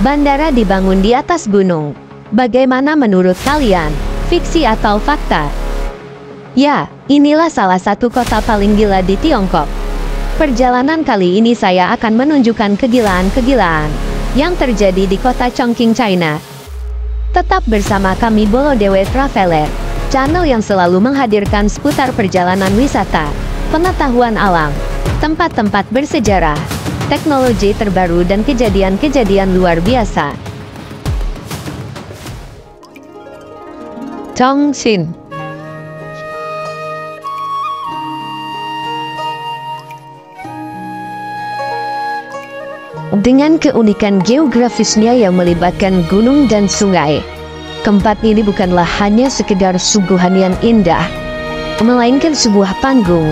Bandara dibangun di atas gunung. Bagaimana menurut kalian? Fiksi atau fakta? Ya, inilah salah satu kota paling gila di Tiongkok. Perjalanan kali ini saya akan menunjukkan kegilaan-kegilaan yang terjadi di kota Chongqing, China. Tetap bersama kami Bolodewe Traveler, channel yang selalu menghadirkan seputar perjalanan wisata, pengetahuan alam, tempat-tempat bersejarah, teknologi terbaru dan kejadian-kejadian luar biasa. Chongqing. Dengan keunikan geografisnya yang melibatkan gunung dan sungai, tempat ini bukanlah hanya sekedar suguhan yang indah, melainkan sebuah panggung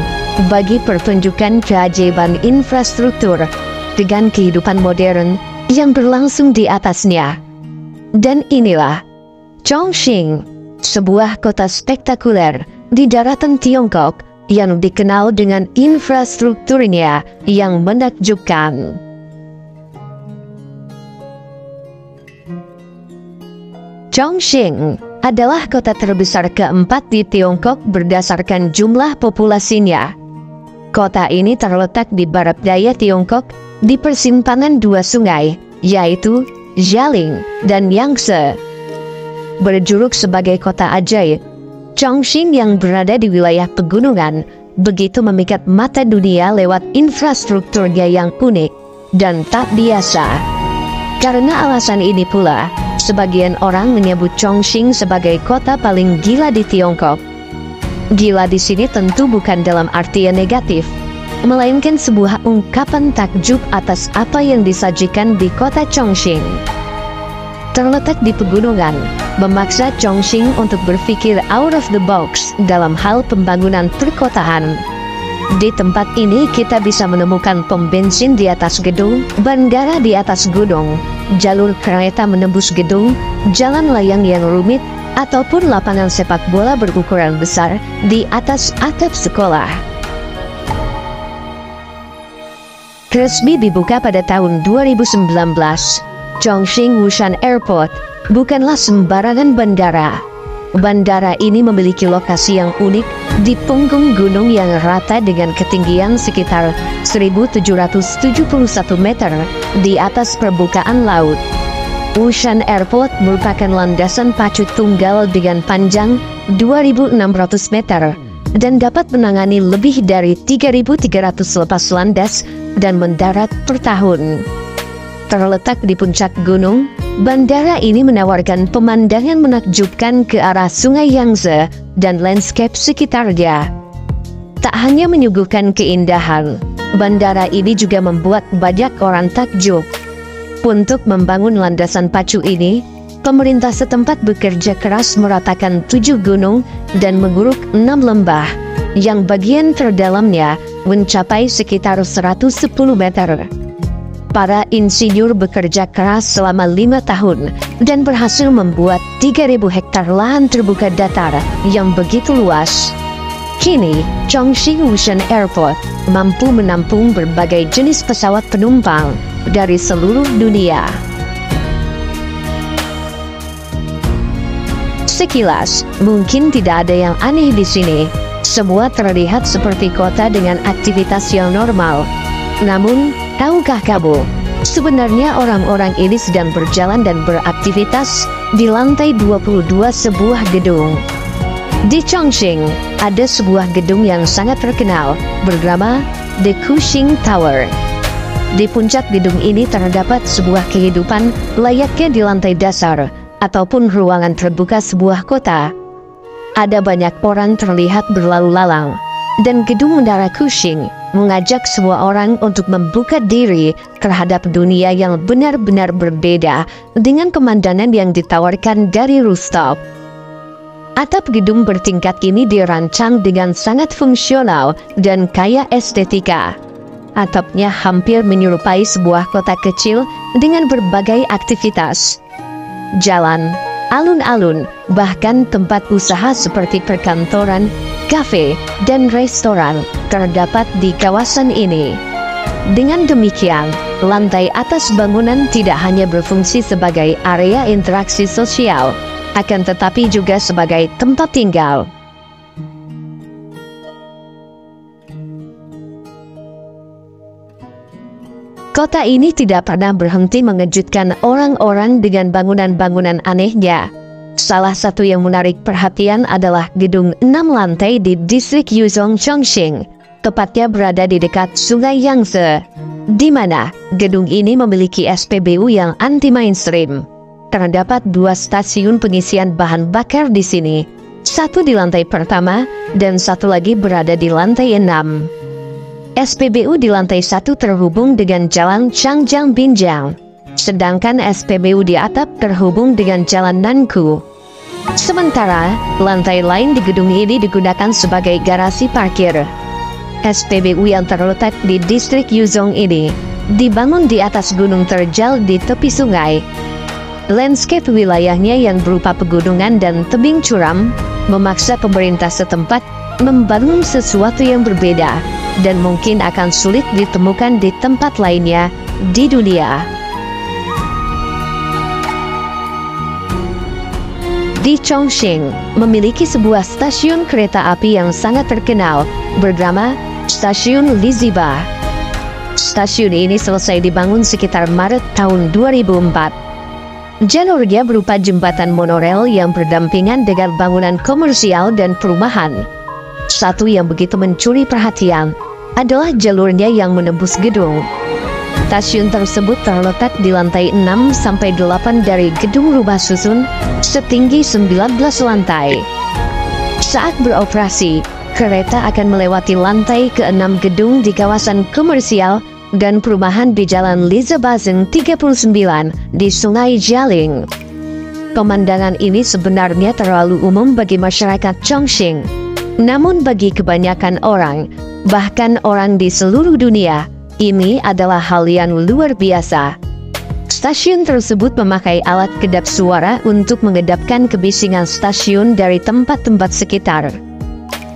bagi pertunjukan keajaiban infrastruktur dengan kehidupan modern yang berlangsung di atasnya. Dan inilah Chongqing, sebuah kota spektakuler di daratan Tiongkok yang dikenal dengan infrastrukturnya yang menakjubkan. Chongqing adalah kota terbesar keempat di Tiongkok berdasarkan jumlah populasinya. Kota ini terletak di barat daya Tiongkok, di persimpangan dua sungai, yaitu Jialing dan Yangtze. Berjuluk sebagai kota ajaib, Chongqing yang berada di wilayah pegunungan begitu memikat mata dunia lewat infrastrukturnya yang unik dan tak biasa. Karena alasan ini pula, sebagian orang menyebut Chongqing sebagai kota paling gila di Tiongkok. Gila di sini tentu bukan dalam artian negatif, melainkan sebuah ungkapan takjub atas apa yang disajikan di kota Chongqing. Terletak di pegunungan, memaksa Chongqing untuk berpikir out of the box dalam hal pembangunan perkotaan. Di tempat ini kita bisa menemukan pom bensin di atas gedung, bandara di atas gunung, jalur kereta menembus gedung, jalan layang yang rumit, ataupun lapangan sepak bola berukuran besar di atas atap sekolah. Resmi dibuka pada tahun 2019, Chongqing Wushan Airport bukanlah sembarangan bandara. Bandara ini memiliki lokasi yang unik di punggung gunung yang rata dengan ketinggian sekitar 1771 meter di atas permukaan laut. Wushan Airport merupakan landasan pacu tunggal dengan panjang 2.600 meter dan dapat menangani lebih dari 3.300 lepas landas dan mendarat per tahun. Terletak di puncak gunung, bandara ini menawarkan pemandangan menakjubkan ke arah sungai Yangtze dan landscape sekitarnya. Tak hanya menyuguhkan keindahan, bandara ini juga membuat banyak orang takjub. Untuk membangun landasan pacu ini, pemerintah setempat bekerja keras meratakan 7 gunung dan menguruk 6 lembah, yang bagian terdalamnya mencapai sekitar 110 meter. Para insinyur bekerja keras selama 5 tahun dan berhasil membuat 3.000 hektar lahan terbuka datar yang begitu luas. Kini, Chongqing Wushan Airport mampu menampung berbagai jenis pesawat penumpang dari seluruh dunia. Sekilas, mungkin tidak ada yang aneh di sini. Semua terlihat seperti kota dengan aktivitas yang normal. Namun, tahukah kamu, sebenarnya orang-orang ini sedang berjalan dan beraktivitas di lantai 22 sebuah gedung. Di Chongqing, ada sebuah gedung yang sangat terkenal, bernama The Cushing Tower. Di puncak gedung ini terdapat sebuah kehidupan layaknya di lantai dasar, ataupun ruangan terbuka sebuah kota. Ada banyak orang terlihat berlalu lalang, dan gedung menara Cushing mengajak semua orang untuk membuka diri terhadap dunia yang benar-benar berbeda dengan pemandangan yang ditawarkan dari rooftop. Atap gedung bertingkat ini dirancang dengan sangat fungsional dan kaya estetika. Atapnya hampir menyerupai sebuah kota kecil dengan berbagai aktivitas. Jalan, alun-alun, bahkan tempat usaha seperti perkantoran, kafe, dan restoran terdapat di kawasan ini. Dengan demikian, lantai atas bangunan tidak hanya berfungsi sebagai area interaksi sosial, akan tetapi juga sebagai tempat tinggal. Kota ini tidak pernah berhenti mengejutkan orang-orang dengan bangunan-bangunan anehnya. Salah satu yang menarik perhatian adalah gedung 6 lantai di distrik Yuzhong, Chongqing, tepatnya berada di dekat Sungai Yangtze, di mana gedung ini memiliki SPBU yang anti-mainstream. Terdapat 2 stasiun pengisian bahan bakar di sini, satu di lantai pertama dan satu lagi berada di lantai 6. SPBU di lantai 1 terhubung dengan Jalan Changjiang Binjiang, sedangkan SPBU di atap terhubung dengan Jalan Nanku. Sementara, lantai lain di gedung ini digunakan sebagai garasi parkir. SPBU yang terletak di distrik Yuzhong ini dibangun di atas gunung terjal di tepi sungai. Landscape wilayahnya yang berupa pegunungan dan tebing curam memaksa pemerintah setempat membangun sesuatu yang berbeda dan mungkin akan sulit ditemukan di tempat lainnya di dunia. Di Chongqing, memiliki sebuah stasiun kereta api yang sangat terkenal, bernama Stasiun Liziba. Stasiun ini selesai dibangun sekitar Maret tahun 2004. Jalurnya berupa jembatan monorel yang berdampingan dengan bangunan komersial dan perumahan. Satu yang begitu mencuri perhatian adalah jalurnya yang menembus gedung. Stasiun tersebut terletak di lantai 6-8 dari gedung rumah susun setinggi 19 lantai. Saat beroperasi, kereta akan melewati lantai ke-6 gedung di kawasan komersial dan perumahan di Jalan Lizabazeng 39 di Sungai Jialing. Pemandangan ini sebenarnya terlalu umum bagi masyarakat Chongqing. Namun bagi kebanyakan orang, bahkan orang di seluruh dunia, ini adalah hal yang luar biasa. Stasiun tersebut memakai alat kedap suara untuk mengedapkan kebisingan stasiun dari tempat-tempat sekitar.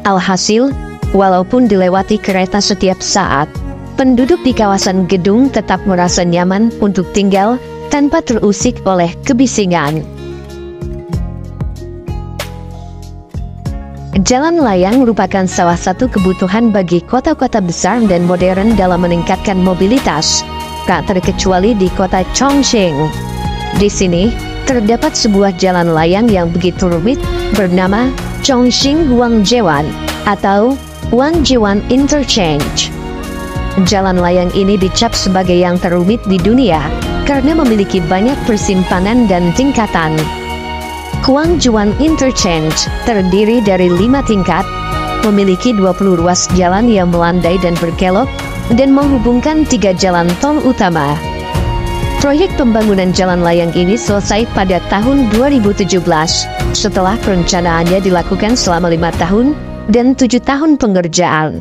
Alhasil, walaupun dilewati kereta setiap saat, penduduk di kawasan gedung tetap merasa nyaman untuk tinggal tanpa terusik oleh kebisingan. Jalan layang merupakan salah satu kebutuhan bagi kota-kota besar dan modern dalam meningkatkan mobilitas, tak terkecuali di kota Chongqing. Di sini, terdapat sebuah jalan layang yang begitu rumit bernama Chongqing Wangjiwan atau Wangjiwan Interchange. Jalan layang ini dicap sebagai yang terumit di dunia karena memiliki banyak persimpangan dan tingkatan. Wangjiwan Interchange terdiri dari 5 tingkat, memiliki 20 ruas jalan yang melandai dan berkelok, dan menghubungkan 3 jalan tol utama. Proyek pembangunan jalan layang ini selesai pada tahun 2017, setelah perencanaannya dilakukan selama 5 tahun dan 7 tahun pengerjaan.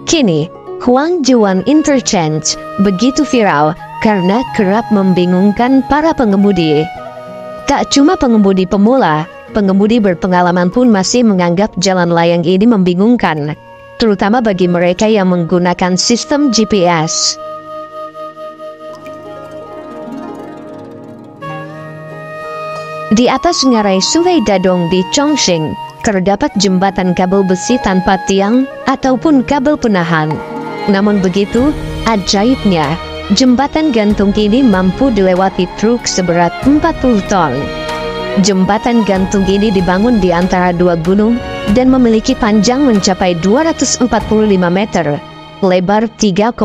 Kini, Wangjiwan Interchange begitu viral karena kerap membingungkan para pengemudi. Tak cuma pengemudi pemula, pengemudi berpengalaman pun masih menganggap jalan layang ini membingungkan, terutama bagi mereka yang menggunakan sistem GPS. Di atas ngarai Sungai Dadong di Chongqing, terdapat jembatan kabel besi tanpa tiang ataupun kabel penahan. Namun begitu, ajaibnya, jembatan gantung ini mampu dilewati truk seberat 40 ton. Jembatan gantung ini dibangun di antara 2 gunung dan memiliki panjang mencapai 245 meter, lebar 3,8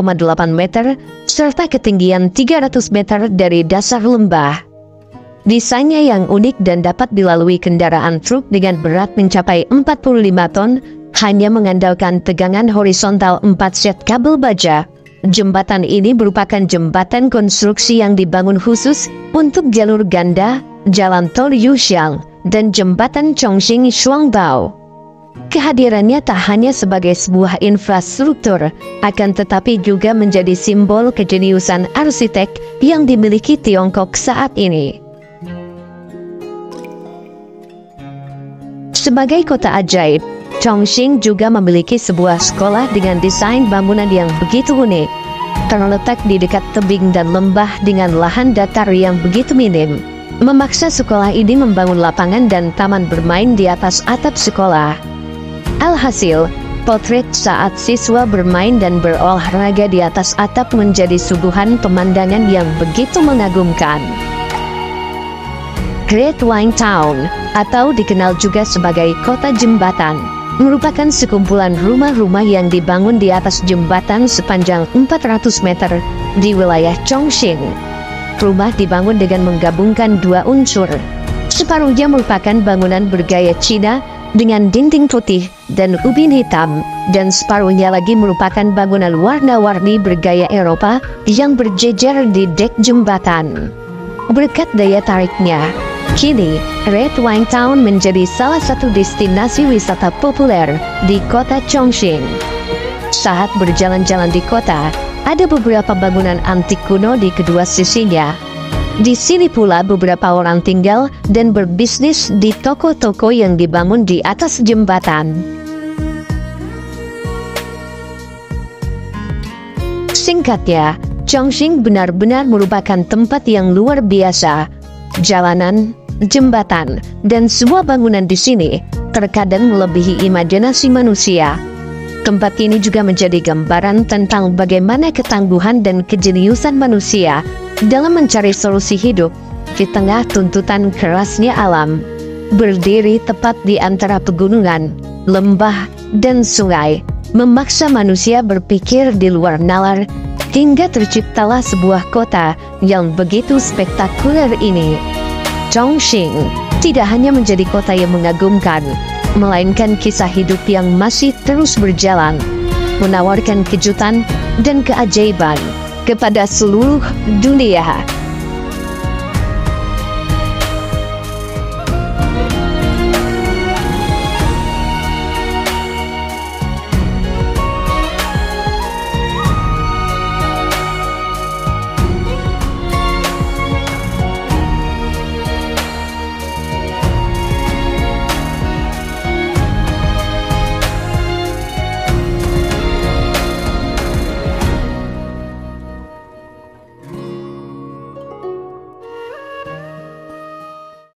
meter, serta ketinggian 300 meter dari dasar lembah. Desainnya yang unik dan dapat dilalui kendaraan truk dengan berat mencapai 45 ton, hanya mengandalkan tegangan horizontal 4 set kabel baja. Jembatan ini merupakan jembatan konstruksi yang dibangun khusus untuk jalur ganda, jalan tol Yuxiang, dan jembatan Chongqing Shuangbao. Kehadirannya tak hanya sebagai sebuah infrastruktur, akan tetapi juga menjadi simbol kejeniusan arsitek yang dimiliki Tiongkok saat ini. Sebagai kota ajaib, Chongqing juga memiliki sebuah sekolah dengan desain bangunan yang begitu unik. terletak di dekat tebing dan lembah dengan lahan datar yang begitu minim, memaksa sekolah ini membangun lapangan dan taman bermain di atas atap sekolah. Alhasil, potret saat siswa bermain dan berolahraga di atas atap menjadi suguhan pemandangan yang begitu mengagumkan. Great Wine Town, atau dikenal juga sebagai Kota Jembatan, merupakan sekumpulan rumah-rumah yang dibangun di atas jembatan sepanjang 400 meter di wilayah Chongqing. Rumah dibangun dengan menggabungkan dua unsur. Separuhnya merupakan bangunan bergaya Cina dengan dinding putih dan ubin hitam, dan separuhnya lagi merupakan bangunan warna-warni bergaya Eropa yang berjejer di dek jembatan. Berkat daya tariknya, kini Great Wine Town menjadi salah satu destinasi wisata populer di kota Chongqing. Saat berjalan-jalan di kota, ada beberapa bangunan antik kuno di kedua sisinya. Di sini pula beberapa orang tinggal dan berbisnis di toko-toko yang dibangun di atas jembatan. Singkatnya, Chongqing benar-benar merupakan tempat yang luar biasa. Jalanan, jembatan, dan semua bangunan di sini terkadang melebihi imajinasi manusia. Tempat ini juga menjadi gambaran tentang bagaimana ketangguhan dan kejeniusan manusia dalam mencari solusi hidup di tengah tuntutan kerasnya alam. Berdiri tepat di antara pegunungan, lembah, dan sungai, memaksa manusia berpikir di luar nalar, hingga terciptalah sebuah kota yang begitu spektakuler ini. Chongqing tidak hanya menjadi kota yang mengagumkan, melainkan kisah hidup yang masih terus berjalan, menawarkan kejutan dan keajaiban kepada seluruh dunia.